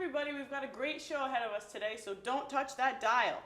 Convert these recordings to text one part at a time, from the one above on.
everybody. We've got a great show ahead of us today, so don't touch that dial.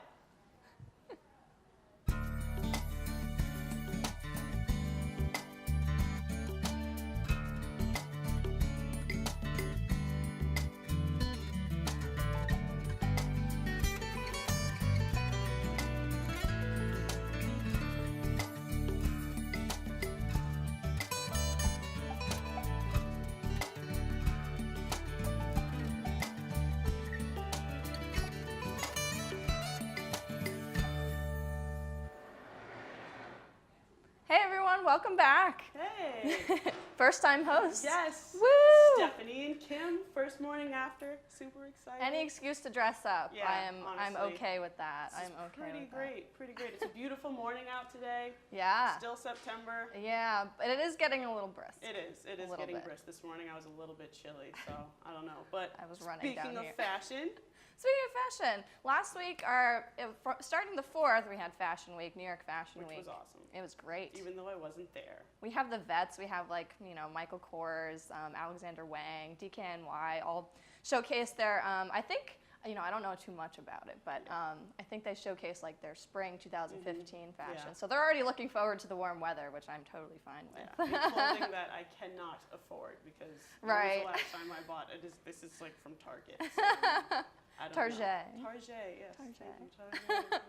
Hey everyone, welcome back. Hey. First time host. Yes. Woo! Stephanie and Kim, first morning after. Super excited. Any excuse to dress up. Yeah, I'm honestly. okay with that. This is I'm okay pretty with great, pretty great. It's a beautiful morning out today. that. Yeah. Still September. Yeah, but it is getting a little brisk. It is little getting bit. brisk. This morning I was a little bit chilly, so I don't know. But I was running speaking down of here. fashion, Speaking of fashion, last week, starting the 4th, we had Fashion Week, New York Fashion which Week. was awesome. It was great. Even though I wasn't there. We have the vets. We have Michael Kors, Alexander Wang, DKNY, all showcase their. I think I don't know too much about it, but I think they showcase their spring 2015 fashion. Yeah. So they're already looking forward to the warm weather, which I'm totally fine with. Yeah. And clothing that I cannot afford because Right. when was the last time I bought it? This is like from Target. So I don't Target. know. Target, yes. Target. Thank you, Target.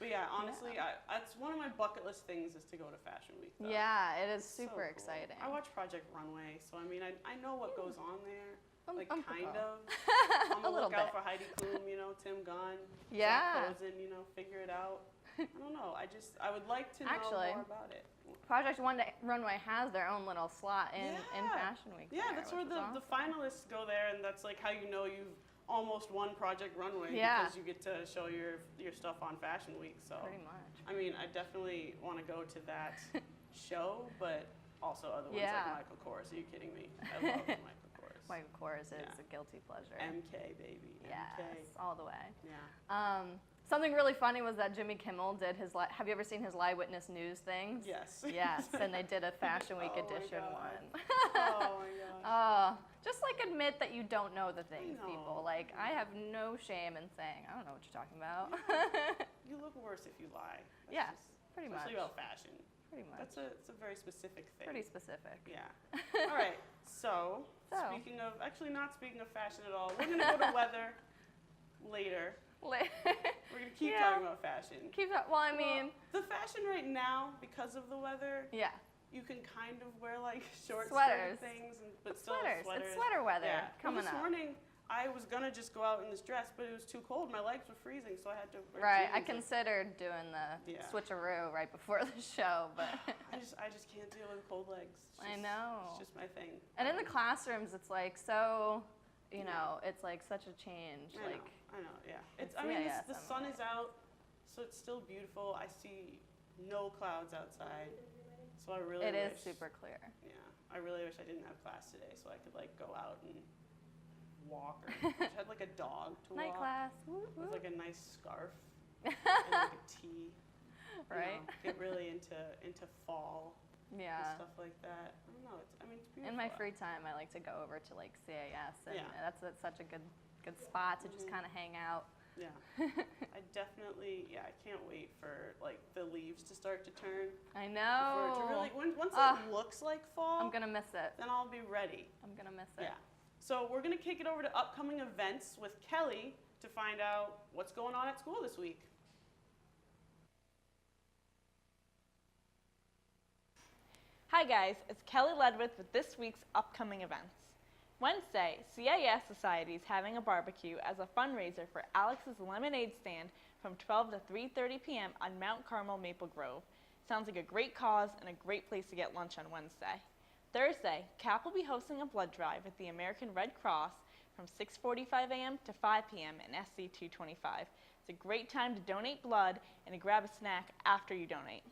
But yeah, honestly, that's one of my bucket list things is to go to Fashion Week. Though. Yeah, it is So super cool. exciting. I watch Project Runway, so I mean, I know what goes on there. Like, Un kind poco. of. On the A little lookout bit. for Heidi Klum, Tim Gunn. Yeah. Zach Posen, figure it out. I don't know. I would like to know Actually, more about it. Project Runway has their own little slot in Fashion Week. Yeah, there, that's where which is awesome. the finalists go there, and that's like how you know you've almost won Project Runway Yeah. because you get to show your stuff on Fashion Week. So Pretty much. I mean, I definitely want to go to that show, but also other ones Yeah. like Michael Kors. Are you kidding me? I love Michael Kors. Michael Kors is Yeah. a guilty pleasure. MK baby. Yes, MK. all the way. Yeah. Something really funny was that Jimmy Kimmel did his. Have you ever seen his Live Witness News things? Yes. Yes, and they did a Fashion Week Oh my edition God. one. Oh my gosh. Just admit that you don't know the things, know. people. I have no shame in saying I don't know what you're talking about. You look worse if you lie. That's Yeah, just- pretty much. Especially about fashion. Pretty much. It's a very specific thing. Pretty specific. Yeah. All right. So, So. speaking of, actually not speaking of fashion at all, we're going to go to weather later. We're going to keep Yeah. talking about fashion. Well, I mean, the fashion right now, because of the weather, yeah. you can kind of wear short Sweaters. skirt things, but still Sweaters. sweaters. It's sweater weather Yeah. coming this up. morning, I was going to just go out in this dress, but it was too cold. My legs were freezing, so I had to wear Right, I jeans. considered doing the Yeah. switcheroo right before the show, but I just can't deal with cold legs. I know. It's just my thing. and in the classrooms, it's so, it's such a change. I know, yeah. It's I mean, CIS, the I'm sun like- is out, so it's still beautiful. I see no clouds outside, so I really It wish. is super clear. Yeah, I really wish I didn't have class today, so I could go out and walk. Or I just had a dog to Night walk class. Woo, with woo. a nice scarf and a tea. Right? Get really into fall Yeah. and stuff like that. I don't know. It's beautiful. In my free time, I like to go over to CAS, and Yeah. that's such a good spot to just kind of hang out. Yeah, I definitely. Yeah, I can't wait for the leaves to start to turn. I For it know. to really, once Ugh. it looks like fall, I'm gonna miss it. then I'll be ready. I'm gonna miss it. Yeah. So we're gonna kick it over to upcoming events with Kelly to find out what's going on at school this week. Hi guys, it's Kelly Ledwith with this week's upcoming events. Wednesday, CIS Society is having a barbecue as a fundraiser for Alex's Lemonade Stand from 12 to 3:30 p.m. on Mount Carmel Maple Grove. Sounds like a great cause and a great place to get lunch on Wednesday. Thursday, CAP will be hosting a blood drive at the American Red Cross from 6:45 a.m. to 5 p.m. in SC 225. It's a great time to donate blood and to grab a snack after you donate.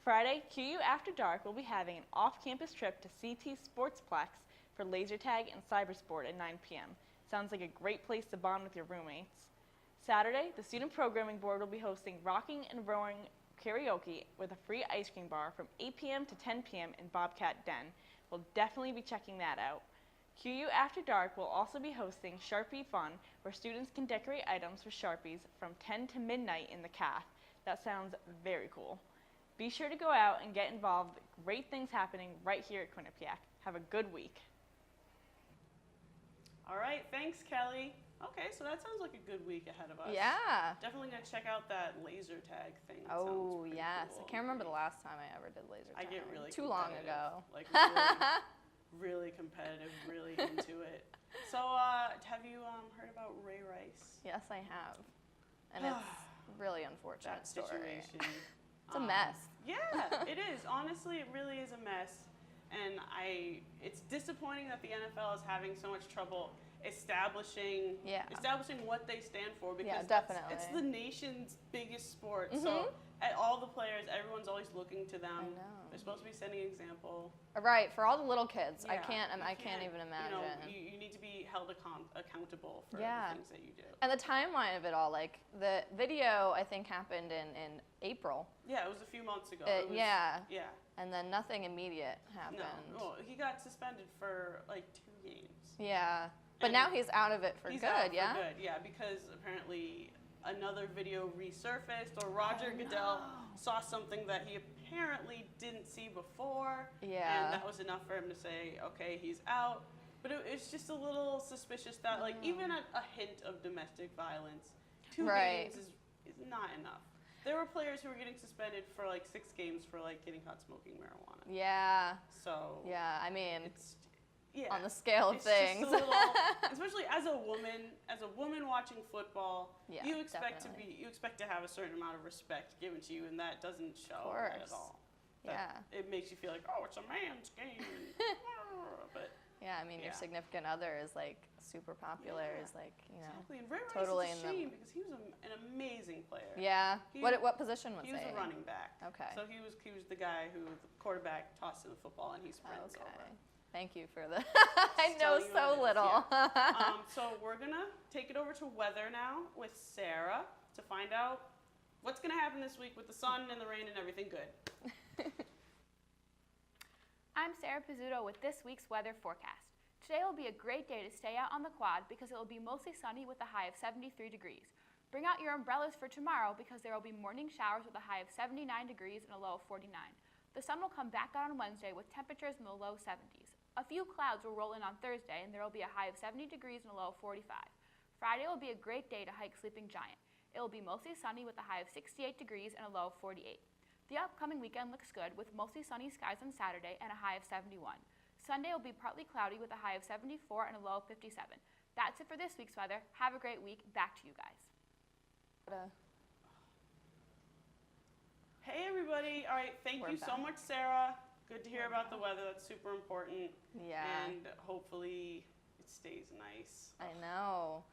Friday, QU After Dark will be having an off-campus trip to CT Sportsplex for laser tag and cybersport at 9 p.m. Sounds like a great place to bond with your roommates. Saturday, the Student Programming Board will be hosting Rocking and Rowing Karaoke with a free ice cream bar from 8 p.m. to 10 p.m. in Bobcat Den. We'll definitely be checking that out. QU After Dark will also be hosting Sharpie Fun, where students can decorate items with Sharpies from 10 to midnight in the CAF. That sounds very cool. Be sure to go out and get involved. Great things happening right here at Quinnipiac. Have a good week. All right, thanks, Kelly. Okay, so that sounds like a good week ahead of us. Yeah. Definitely gonna check out that laser tag thing. That Oh, sounds pretty yes. cool. I can't remember the last time I ever did laser I tag. get really Too long competitive. ago. Like really, really competitive, really into it. So, have you heard about Ray Rice? Yes, I have. And it's really unfortunate That story. situation. It's a mess. Yeah, it is. Honestly, it really is a mess. And it's disappointing that the NFL is having so much trouble establishing what they stand for, because Yeah, definitely. it's the nation's biggest sport. So at all the players, everyone's always looking to them. I know. They're supposed to be setting an example. Right, for all the little kids. I Yeah, can't even imagine. You need to be held accountable for Yeah. the things that you do. And the timeline of it all, like the video, I think happened in April. Yeah, it was a few months ago. Yeah, Yeah. and then nothing immediate happened. No. Well, he got suspended for like 2 games. Yeah, but And now he's out of it for He's good. out Yeah. for good, yeah, because apparently another video resurfaced, or Roger Goodell saw something that he apparently didn't see before. Yeah. And that was enough for him to say, okay, he's out. But it's just a little suspicious that, like, even a hint of domestic violence, 2 Right. games is not enough. There were players who were getting suspended for like 6 games for like getting caught smoking marijuana. Yeah. So Yeah. I mean, it's yeah. on the scale of It's just things. a little, especially as a woman watching football, Yeah, you expect definitely. you expect to have a certain amount of respect given to you, and that doesn't show that at course. all. Yeah. It makes you feel like, oh, it's a man's game. But Yeah, I mean, your Yeah. significant other is like super popular. Yeah. Is like, exactly, and Ray Rice totally is in a the- shame because he was an amazing player. Yeah. He- What position was He was he? a running back. Okay. So he was the guy who the quarterback tossed to the football and he sprints Okay. over. Thank you for the. I Just know telling you so what it is, little. So we're gonna take it over to weather now with Sarah to find out what's gonna happen this week with the sun and the rain and everything good. I'm Sarah Pizzuto with this week's weather forecast. Today will be a great day to stay out on the quad because it will be mostly sunny with a high of 73 degrees. Bring out your umbrellas for tomorrow because there will be morning showers with a high of 79 degrees and a low of 49. The sun will come back out on Wednesday with temperatures in the low 70s. A few clouds will roll in on Thursday and there will be a high of 70 degrees and a low of 45. Friday will be a great day to hike Sleeping Giant. It will be mostly sunny with a high of 68 degrees and a low of 48. The upcoming weekend looks good with mostly sunny skies on Saturday and a high of 71. Sunday will be partly cloudy with a high of 74 and a low of 57. That's it for this week's weather. Have a great week. Back to you guys. Hey everybody! All right, thank We're you so back. much, Sarah. Good to hear about the weather. That's super important. Yeah. And hopefully it stays nice. I know.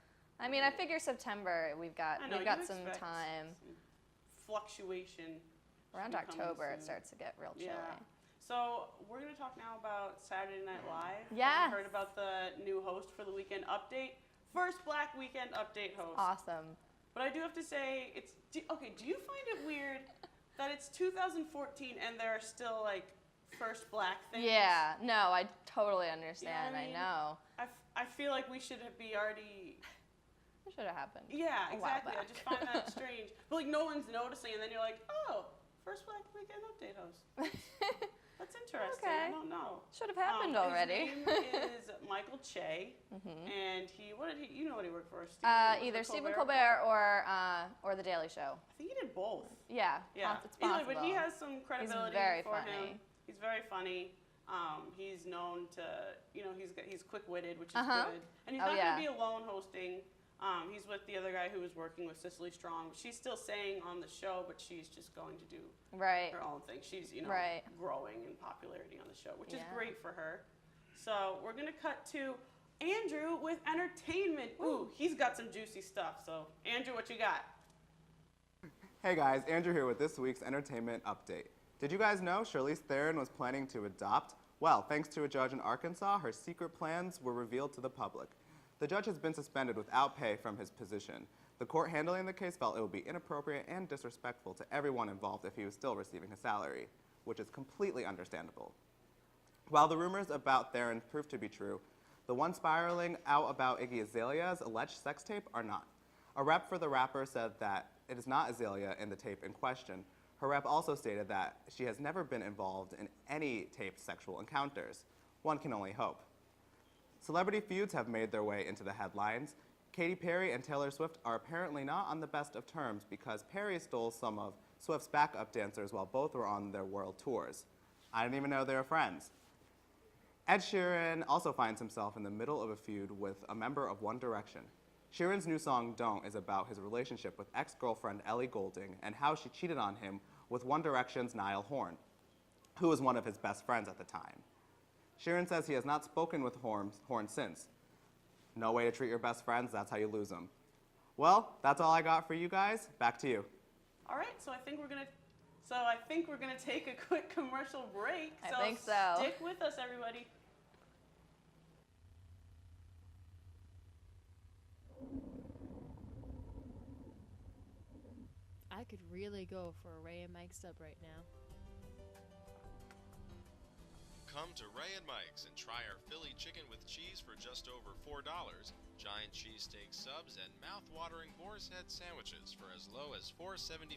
I mean, I figure September we've got I know, we've got you some expect time. some fluctuation. Around should be coming October, it soon. starts to get real chilly. Yeah. So we're gonna talk now about Saturday Night Live. Yes. Have you heard about the new host for the Weekend Update? First Black Weekend Update host. Awesome. But I do have to say, do you find it weird that it's 2014 and there are still like first black things? Yeah. No, I totally understand. I I mean, know. I feel like we should be already. It should have happened. Yeah, A while exactly. I back. just find that strange. But like no one's noticing, and then you're like, oh, first Black Weekend Update host. That's interesting. Okay. I don't know. Should have happened already. His name is Michael Che, and you know what he worked for? Either Stephen Colbert or The Daily Show. I think he did both. Yeah. Yeah, It's either way, possible. but he has some credibility very for funny. him. He's very funny. He's known to, he's quick-witted, which is Uh-huh. good. And he's Oh, not yeah. going to be alone hosting. He's with the other guy who was working with Cicely Strong. She's still saying on the show, but she's just going to do Right. her own thing. She's, Right. growing in popularity on the show, which is Yeah. great for her. So we're going to cut to Andrew with entertainment. Ooh, he's got some juicy stuff. So, Andrew, what you got? Hey guys, Andrew here with this week's entertainment update. Did you guys know Charlize Theron was planning to adopt? Well, thanks to a judge in Arkansas, her secret plans were revealed to the public. The judge has been suspended without pay from his position. The court handling the case felt it would be inappropriate and disrespectful to everyone involved if he was still receiving his salary, which is completely understandable. While the rumors about Theron proved to be true, The ones spiraling out about Iggy Azalea's alleged sex tape are not. A rep for the rapper said that it is not Azalea in the tape in question. Her rep also stated that she has never been involved in any taped sexual encounters. One can only hope. Celebrity feuds have made their way into the headlines. Katy Perry and Taylor Swift are apparently not on the best of terms because Perry stole some of Swift's backup dancers while both were on their world tours. I didn't even know they were friends. Ed Sheeran also finds himself in the middle of a feud with a member of One Direction. Sheeran's new song, Don't, is about his relationship with ex-girlfriend Ellie Goulding and how she cheated on him with One Direction's Niall Horan, who was one of his best friends at the time. Sheeran says he has not spoken with Horan since. No way to treat your best friends, that's how you lose them. Well, that's all I got for you guys. Back to you. All right, so I think we're gonna take a quick commercial break. I think so. Stick with us, everybody. I could really go for a Ray and Mike sub right now. Come to Ray and Mike's and try our Philly chicken with cheese for just over $4, giant cheesesteak subs, and mouth-watering boar's head sandwiches for as low as $4.75.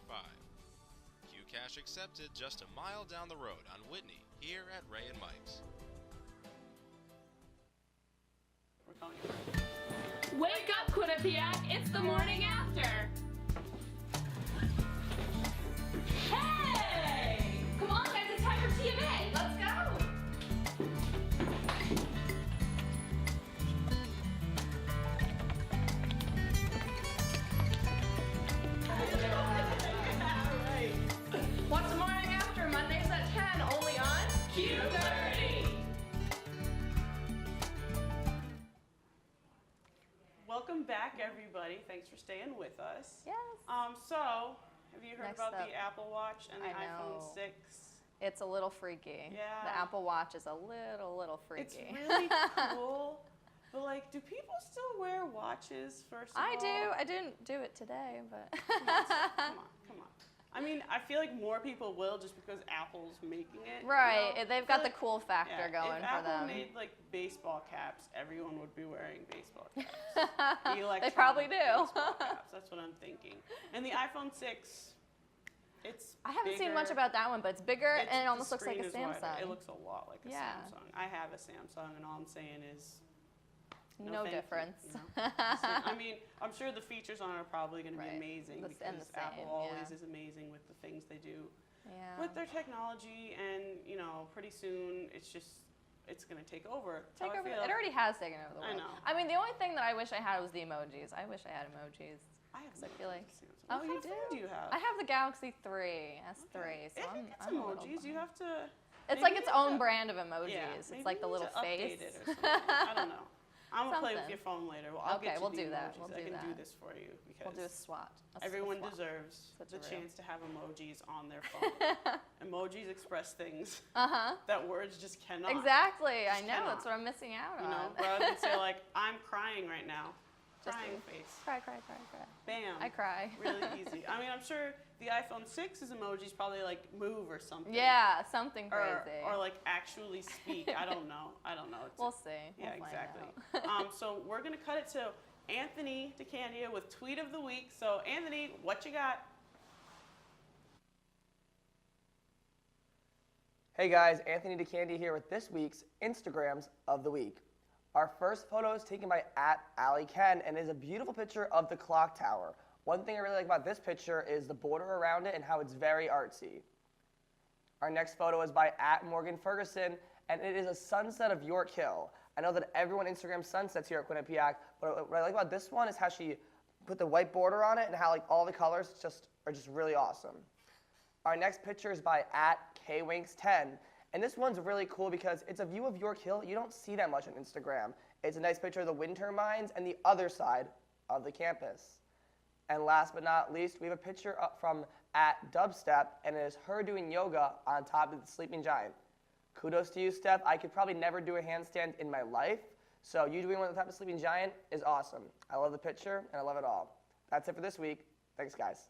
Qcash accepted just a mile down the road on Whitney, here at Ray and Mike's. Wake up, Quinnipiac! It's the morning after! Hey! Come on, guys, it's time for TMA! Let's go! What's the morning after? Mondays at 10, only on Q30! Welcome back, everybody. Thanks for staying with us. Yes. So, have you heard Next about up. the Apple Watch and the I iPhone know. 6? It's a little freaky. Yeah. The Apple Watch is a little It's freaky. really cool, but like, do people still wear watches? First of all, I do. I didn't do it today, but. Come on. I mean, I feel like more people will just because Apple's making it. Right. You know? They've I got feel the cool factor going if for Apple them. made like baseball caps, everyone would be wearing baseball caps. They probably do. Baseball caps. That's what I'm thinking. And the iPhone 6. I haven't seen bigger. much about that one, but it's bigger and it The almost looks like a screen is wider. Samsung. It looks a lot like a Yeah. Samsung. I have a Samsung, and all I'm saying is no thank you, difference. you know? I mean, I'm sure the features on it are probably going to Right. be amazing And because the same, Apple always yeah. is amazing with the things they do Yeah. with their technology, and you know, pretty soon it's going to take over. That's how I feel. It already has taken over the I world. know. I mean, the only thing that I wish I had was the emojis. I wish I had emojis. I have I feel like- Samsung. Oh, What you kind of do? phone do you have? I have the Galaxy 3, S3, Okay. so If I'm, it gets I'm a little emojis, you behind. have to. It's maybe like you its have own to- brand of emojis. Yeah, It's maybe like the you need little to face. update it or something. I don't know. I'm gonna play with Something. your phone later. Well, I'll Okay, get you we'll the do that. emojis. We'll I do can do that. this for you because We'll do a SWAT. everyone SWAT. deserves Such the a real. chance to have emojis on their phone. Emojis express things that words just cannot. Exactly. I Just know. cannot. That's what I'm missing out You on. know, rather than say like, I'm crying right now. Just Crying face. Cry. Bam. I cry. Really easy. I mean, I'm sure the iPhone 6's emojis probably like move or something. Yeah, something Or, crazy. or like actually speak. I don't know. It's We'll see. Yeah, We'll find exactly. out. So we're gonna cut it to Anthony DeCandia with Tweet of the Week. So Anthony, what you got? Hey guys, Anthony DeCandia here with this week's Instagrams of the Week. Our first photo is taken by @AllieKen and is a beautiful picture of the clock tower. One thing I really like about this picture is the border around it and how it's very artsy. Our next photo is by @MorganFerguson and it is a sunset of York Hill. I know that everyone Instagrams sunsets here at Quinnipiac, but what I like about this one is how she put the white border on it and how like all the colors are just really awesome. Our next picture is by @KWinks10, and this one's really cool because it's a view of York Hill you don't see that much on Instagram. It's a nice picture of the wind turbines and the other side of the campus. And last but not least, we have a picture up from @Dubstep, and it is her doing yoga on top of the sleeping giant. Kudos to you, Steph. I could probably never do a handstand in my life, so you doing one on top of the sleeping giant is awesome. I love the picture, and I love it all. That's it for this week. Thanks, guys.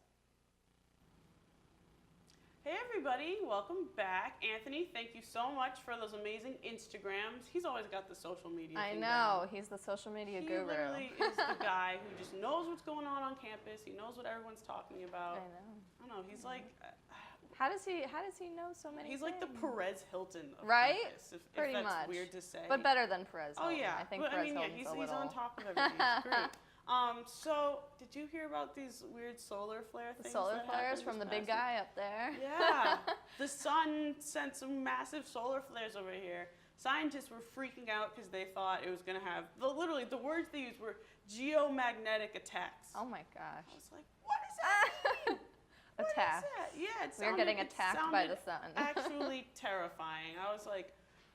Hey everybody, welcome back. Anthony, thank you so much for those amazing Instagrams. He's always got the social media thing down. He's the social media He guru. literally is the guy who just knows what's going on campus. He knows what everyone's talking about. I know. I don't know, he's like... How does he know so many He's things? like the Perez Hilton of right? campus, Pretty if that's much. weird to say. But better than Perez Hilton. Oh yeah, I think but, Perez Hilton's he's a little... on top of everything. It's great. So, did you hear about these weird solar flare things? The solar that flares happened from the this big past guy up there. week? Yeah. The sun sent some massive solar flares over here. Scientists were freaking out because they thought it was going to have, literally, the words they used were geomagnetic attacks. Oh my gosh. I was like, what does that mean? Attack. Yeah, We're getting attacked by the sun. Actually terrifying. I was like,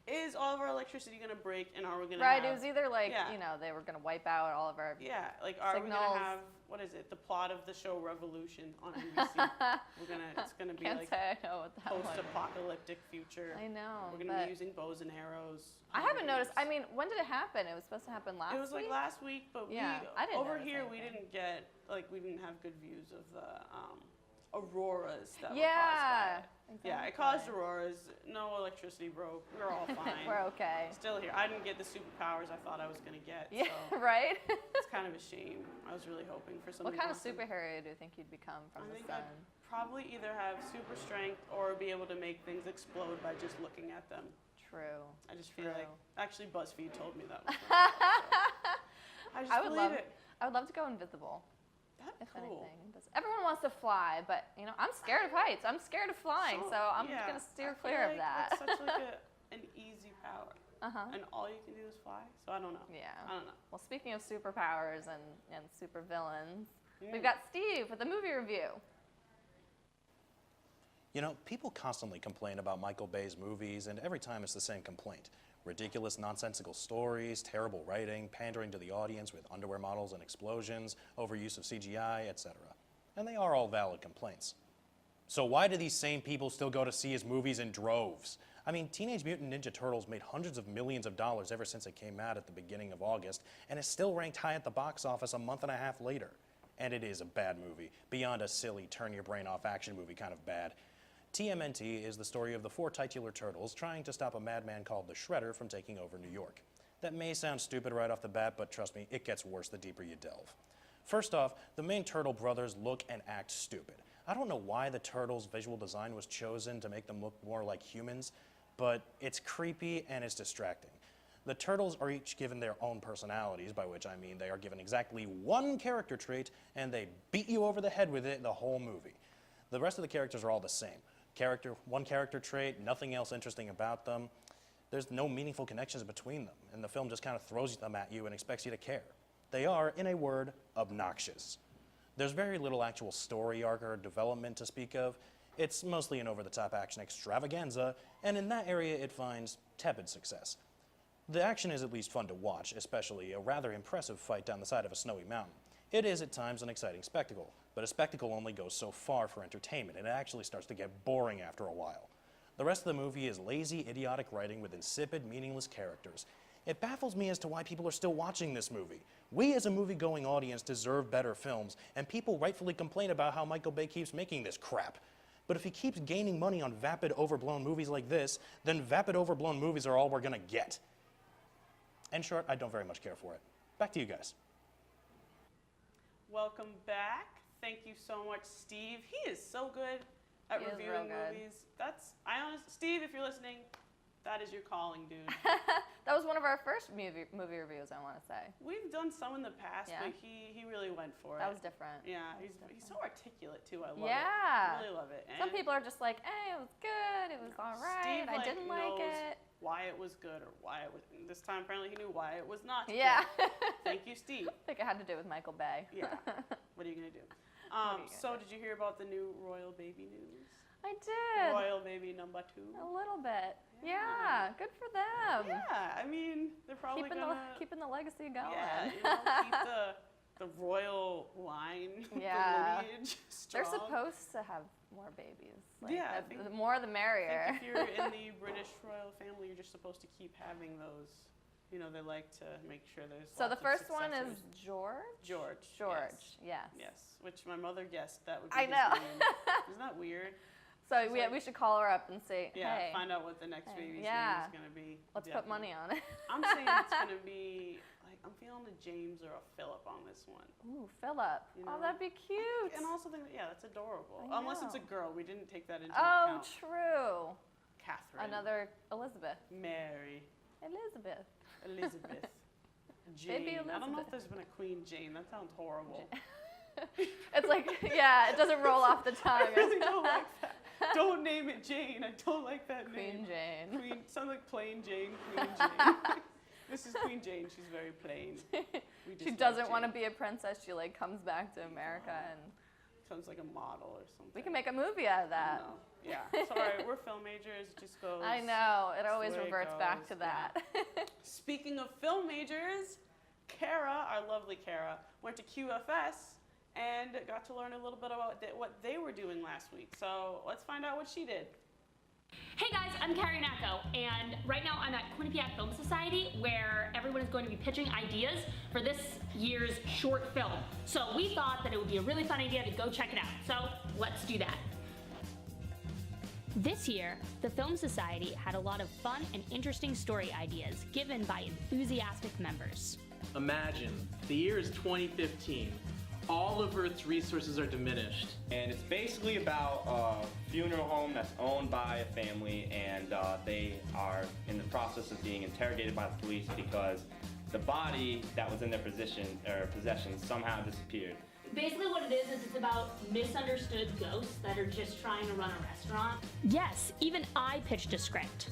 is all of our electricity going to break and are we going to Right, have... it was either like, they were going to wipe out all of our Yeah, like are we going signals. to have, what is it, the plot of the show Revolution on NBC. It's going to be Can't like say I know what that was. post-apocalyptic future. I know, We're going to be using bows and arrows. I haven't noticed. I mean, when did it happen? It was supposed to happen last week? It was like last week, but I didn't over notice here anything. we didn't get, we didn't have good views of the auroras that were caused by it. Exactly. Yeah, it caused auroras. No electricity broke. We're all fine. We're okay. Still here. I didn't get the superpowers I thought I was going to get. Yeah, so right? it's kind of a shame. I was really hoping for something. What kind of awesome. superhero do you think you'd become from the sun? I'd probably either have super strength or be able to make things explode by just looking at them. True. I just feel like, actually BuzzFeed told me that was I just I would believe it. I would love to go invisible. That's if cool. anything. Everyone wants to fly, but I'm scared of heights. I'm scared of flying, so I'm just gonna steer clear of that. It's such like an easy power. And all you can do is fly. So I don't know. Yeah. I don't know. Well, speaking of superpowers and super villains, we've got Steve with the movie review. You know, people constantly complain about Michael Bay's movies, and every time it's the same complaint. Ridiculous, nonsensical stories, terrible writing, pandering to the audience with underwear models and explosions, overuse of CGI, etc. And they are all valid complaints. So why do these same people still go to see his movies in droves? I mean, Teenage Mutant Ninja Turtles made hundreds of millions of dollars ever since it came out at the beginning of August, and is still ranked high at the box office a month and a half later. And it is a bad movie, beyond a silly, turn-your-brain-off action movie kind of bad. TMNT is the story of the 4 titular turtles trying to stop a madman called the Shredder from taking over New York. That may sound stupid right off the bat, but trust me, it gets worse the deeper you delve. First off, the main turtle brothers look and act stupid. I don't know why the turtles' visual design was chosen to make them look more like humans, but it's creepy and it's distracting. The turtles are each given their own personalities, by which I mean they are given exactly one character trait, and they beat you over the head with it the whole movie. The rest of the characters are all the same. One character trait, nothing else interesting about them. There's no meaningful connections between them, and the film just kind of throws them at you and expects you to care. They are, in a word, obnoxious. There's very little actual story arc or development to speak of. It's mostly an over-the-top action extravaganza, and in that area it finds tepid success. The action is at least fun to watch, especially a rather impressive fight down the side of a snowy mountain. It is at times an exciting spectacle, but a spectacle only goes so far for entertainment, and it actually starts to get boring after a while. The rest of the movie is lazy, idiotic writing with insipid, meaningless characters. It baffles me as to why people are still watching this movie. We as a movie-going audience deserve better films, and people rightfully complain about how Michael Bay keeps making this crap. But if he keeps gaining money on vapid, overblown movies like this, then vapid, overblown movies are all we're gonna get. In short, I don't very much care for it. Back to you guys. Welcome back. Thank you so much, Steve. He is so good at reviewing movies. Steve, if you're listening, that is your calling, dude. That was one of our first movie reviews, I want to say. We've done some in the past, but he really went for it. That was different. Yeah, he's so articulate, too. I love it. Yeah. I really love it. Some people are just like, hey, it was good, it was all right, I didn't like it. Why it was good or why it was. This time, apparently, he knew why it was not good. Thank you, Steve. I think it had to do with Michael Bay. Yeah. What are you going to do? So, did you hear about the new royal baby news? I did. Royal baby number 2. A little bit. Yeah, good for them. Yeah, I mean, they're probably keeping the legacy going. Yeah, keep the royal line, the lineage strong. They're supposed to have more babies. I the more the merrier. I think if you're in the British royal family, you're just supposed to keep having those. They like to make sure there's. So the first one is George. George. Yes. Yes, which my mother guessed that would be I know. his name. Isn't that weird? So we should call her up and say, yeah, hey. find out what the next baby's name is going to be. Let's put money on it. I'm saying it's going to be, like, I'm feeling a James or a Philip on this one. Ooh, Philip. You know? Oh, that'd be cute. And also, yeah, that's adorable. Unless it's a girl. We didn't take that into Oh, account. true. Catherine. Another Elizabeth. Mary. Elizabeth. Jane. Baby Elizabeth. I don't know if there's been a Queen Jane. That sounds horrible. It's like, yeah, it doesn't roll off the tongue. I really don't like that. Don't name it Jane. I don't like that name. Queen Jane. Queen, sounds like plain Jane, Queen Jane. This is Queen Jane. She's very plain. She doesn't want to be a princess. She like comes back to America and becomes like a model or something. We can make a movie out of that. Yeah. Sorry, we're film majors. It just goes. I know. It always reverts back to that. Yeah. Speaking of film majors, Kara, our lovely Kara, went to QFS and got to learn a little bit about what they were doing last week. So let's find out what she did. Hey guys, I'm Carrie Nacco, and right now I'm at Quinnipiac Film Society, where everyone is going to be pitching ideas for this year's short film. So we thought that it would be a really fun idea to go check it out. So let's do that. This year, the Film Society had a lot of fun and interesting story ideas given by enthusiastic members. Imagine, the year is 2015. All of Earth's resources are diminished. And it's basically about a funeral home that's owned by a family, and they are in the process of being interrogated by the police because the body that was in their possession somehow disappeared. Basically what it is it's about misunderstood ghosts that are just trying to run a restaurant. Yes, even I pitched a script.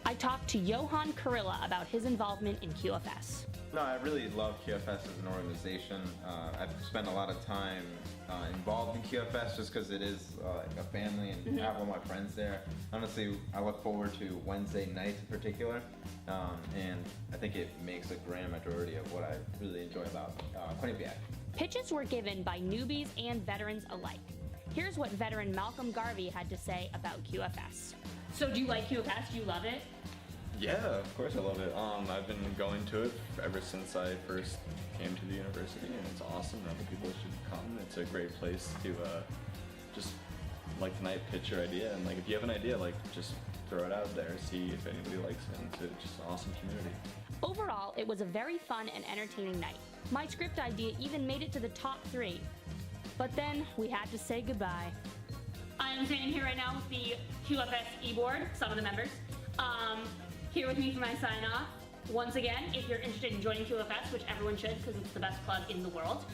I talked to Johan Kurilla about his involvement in QFS. No, I really love QFS as an organization. I've spent a lot of time involved in QFS just because it is like a family and I have all my friends there. Honestly, I look forward to Wednesday nights in particular, and I think it makes a grand majority of what I really enjoy about Quinnipiac. Pitches were given by newbies and veterans alike. Here's what veteran Malcolm Garvey had to say about QFS. So do you like QFS? Do you love it? Yeah, of course I love it. I've been going to it ever since I first came to the university, and it's awesome. Other people should come. It's a great place to just like tonight pitch your idea, and like if you have an idea, like just throw it out there, see if anybody likes it. And it's just an awesome community. Overall, it was a very fun and entertaining night. My script idea even made it to the top 3. But then we had to say goodbye. I'm standing here right now with the QFS e-board, some of the members. Here with me for my sign-off. Once again, if you're interested in joining QFS, which everyone should because it's the best club in the world,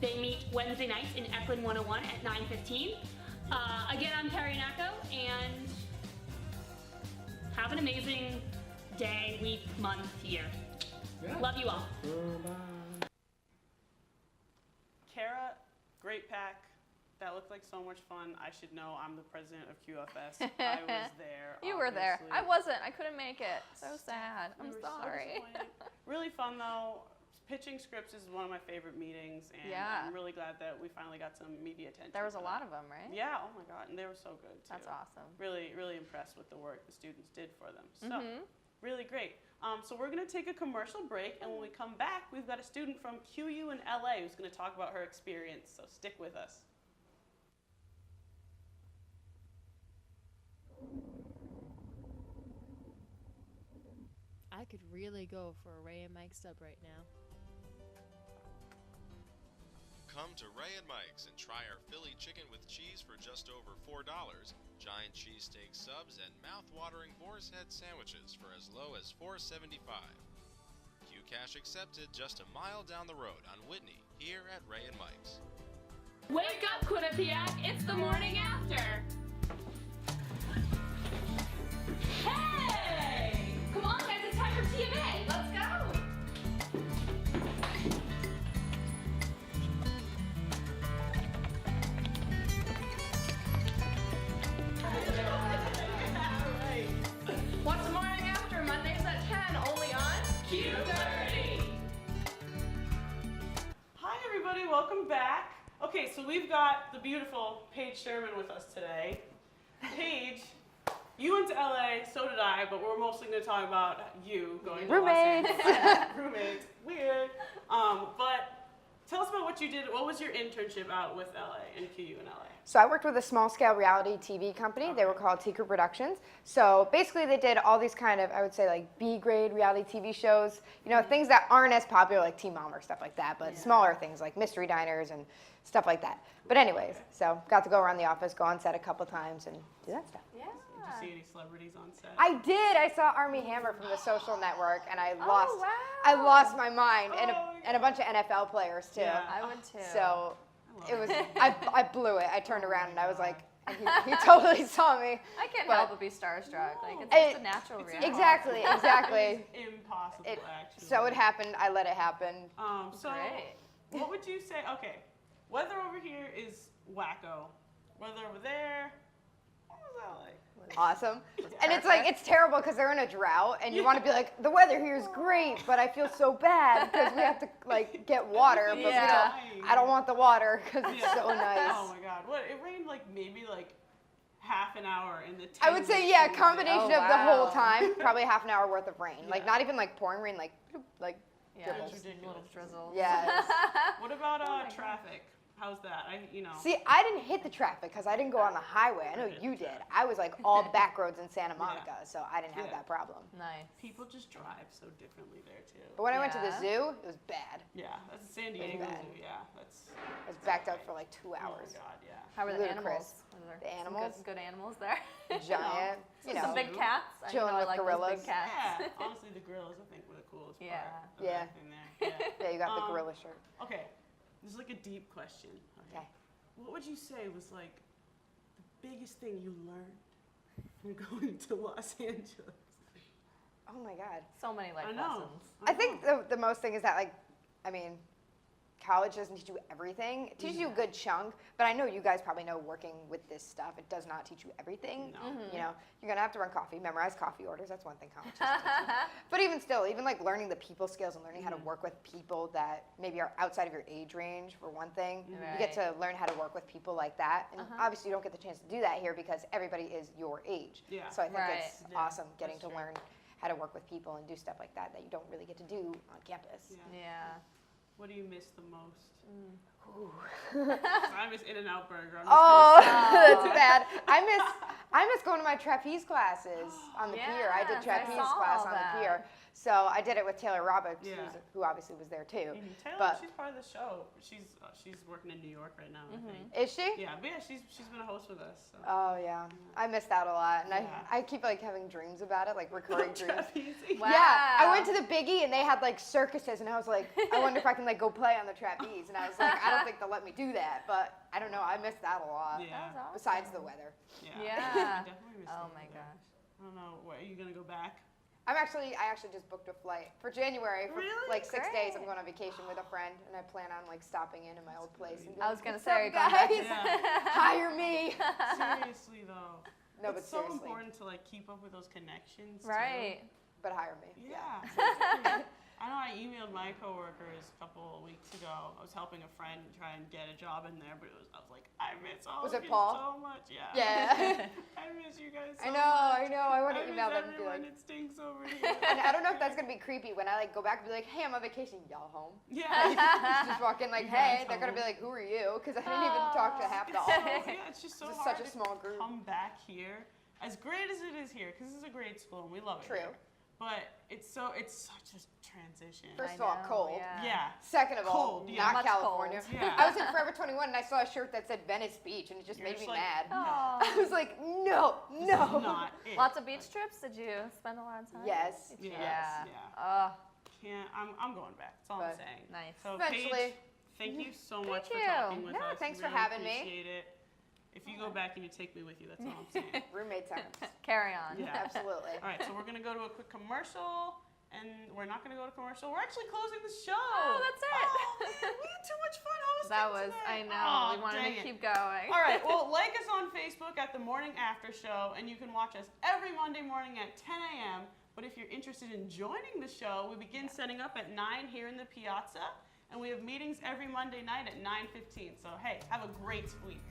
they meet Wednesday nights in Eklund 101 at 9:15. Again, I'm Carrie Nacco, and have an amazing day, week, month, year. Yeah. Love you all. Kara, great pack. That looked like so much fun. I should know I'm the president of QFS. I was there. You were there. I wasn't. I couldn't make it. So sad. I'm sorry. So really fun though. Pitching scripts is one of my favorite meetings, and I'm really glad that we finally got some media attention. There was a lot of them, right? Yeah. Oh my God, and they were so good too. That's awesome. Really, really impressed with the work the students did for them. So really great. So we're going to take a commercial break, and when we come back, we've got a student from QU in LA who's going to talk about her experience. So stick with us. I could really go for a Ray and Mike sub right now. Come to Ray and Mike's and try our Philly chicken with cheese for just over $4, giant cheesesteak subs, and mouth-watering boar's head sandwiches for as low as $4.75. QCash accepted just a mile down the road on Whitney, here at Ray and Mike's. Wake up, Quinnipiac! It's the morning after! Hey! Come on, guys, it's time for TMA! Let's go! What's the morning after? Mondays at 10, only on Q30. Hi, everybody. Welcome back. Okay, so we've got the beautiful Paige Sherman with us today. Paige, you went to LA, so did I, but we're mostly going to talk about you going to Los Angeles. Roommates. Weird. But tell us about what you did. What was your internship out with LA and QU in LA? So I worked with a small-scale reality TV company. They were called Tinker Productions. So basically they did all these kind of, I would say, like B-grade reality TV shows. You know, things that aren't as popular like Teen Mom or stuff like that, but smaller things like Mystery Diners and stuff like that. But anyways, so got to go around the office, go on set a couple times and do that stuff. Did you see any celebrities on set? I did. I saw Armie Hammer from The Social Network, and I lost. wow. I lost my mind, and a bunch of NFL players too. Yeah. I would too. So it was. I blew it. I turned around and I was like, and he totally saw me. I can't but- help but be starstruck. Like, it's just a natural reaction. Exactly. Exactly. It's impossible, actually. So it happened. I let it happen. So Great. what would you say? Okay, weather over here is wacko. Weather over there, what was that like? Awesome. And it's like, it's terrible because they're in a drought and you want to be like, the weather here is great, but I feel so bad because we have to like get water, but I don't want the water because it's so nice. Oh my God, what, it rained like maybe like half an hour in the 10 I would say, weeks yeah, we were combination there. of the whole time, probably half an hour worth of rain. Like Yeah. not even like pouring rain, like Yeah, dribbles. just little drizzles. Yes. What about traffic? How's that? See, I didn't hit the traffic because I didn't go on the highway. I know you did. I was like all back roads in Santa Monica, so I didn't have that problem. Nice. People just drive so differently there too. But when I went to the zoo, it was bad. Yeah, that's San Diego bad. Zoo. Yeah, that's. I was backed up for like 2 hours. Oh my God, yeah. How were the Ludicrous. animals? Were there The some animals? Good animals there. Giant, you know. Some big cats. I Chilling know I with like those gorillas. big cats. Yeah, honestly, the gorillas I think were the coolest part. Of Yeah. everything there. Yeah. Yeah, you got the gorilla shirt. Okay, this is like a deep question. Okay. What would you say was like the biggest thing you learned from going to Los Angeles? Oh my God. So many life I know. lessons. I think the most thing is that, like, I mean, college doesn't teach you everything. It teaches you a good chunk, but I know you guys probably know working with this stuff, it does not teach you everything. No. You know, you're going to have to run coffee, memorize coffee orders. That's one thing college doesn't teach you. But even still, even like learning the people skills and learning how to work with people that maybe are outside of your age range, for one thing. You get to learn how to work with people like that. And obviously, you don't get the chance to do that here because everybody is your age. Yeah. So I think it's Yeah, awesome getting that's to learn how to work with people and do stuff like that that you don't really get to do on campus. Yeah. What do you miss the most? I miss In-N-Out Burger. I'm just Oh, gonna say. that's bad. I miss going to my trapeze classes on the pier. I did Yes, I trapeze saw class on that. the pier. So I did it with Taylor Roberts, Yeah. who obviously was there too. Taylor, But she's part of the show. She's working in New York right now, I think. is she? Yeah, but yeah, she's been a host with us. So. Oh yeah, I missed out a lot, and Yeah. I keep like having dreams about it, like recurring dreams. Trapeze. Wow. Yeah, I went to the Biggie and they had like circuses, and I was like, I wonder if I can like go play on the trapeze, and I was like, I don't think they'll let me do that, but I don't know, I missed that a lot. Yeah. Besides the weather. Yeah. Yeah. Definitely miss Oh the my weather. gosh. I don't know. What, are you gonna go back? I actually just booked a flight for January for Really? like 6 days. I'm Great. going on vacation with a friend, and I plan on like stopping in my old place. And I was being gonna like, say, "What's up, going back guys? Yeah. Hire me. Seriously though. No, but it's so seriously. important to like keep up with those connections. too. Right. But hire me. Yeah. seriously. I know I emailed my coworkers a couple of weeks ago. I was helping a friend try and get a job in there, but I was like, I miss all Was of it you Paul? so much. Yeah. Yeah. I miss you guys so I much. know. I want to I miss email them and be everyone. like, It stinks over here. and I don't know if that's gonna be creepy when I like go back and be like, hey, I'm on vacation. Y'all home? Yeah. Just walk in like, You guys hey. They're gonna home? be like, who are you? Because I didn't even talk to half the office. Yeah, it's just so It's hard such a to small group. come back here. As great as it is here, because this is a great school and we love it. True. Here, but it's such a transition. First of all, cold. Yeah. Second of all, Cold, yeah. not Much California. cold. Yeah. I was in Forever 21 and I saw a shirt that said Venice Beach and it just You're made just me like, mad. no. I was like, no. This is not it. Lots of beach trips. Did you spend a lot of time? Yes. Yes, Yeah. yeah. Can't. I'm going back. That's all I'm But saying. Nice. So Eventually. Paige, thank you so much Thank for you. talking with No, us. thanks for Really having me. appreciate it. If you go back and you take me with you, that's all I'm saying. Roommate times. Carry on. Yeah. Absolutely. All right, so we're gonna go to a quick commercial, and we're not gonna go to commercial. We're actually closing the show. Oh, that's it. Oh, man, we had too much fun hosting That was. today. I know. Oh, we wanted dang to it. keep going. All right, well, like us on Facebook at the Morning After Show, and you can watch us every Monday morning at 10 a.m. But if you're interested in joining the show, we begin setting up at 9 here in the Piazza, and we have meetings every Monday night at 9:15. So hey, have a great week.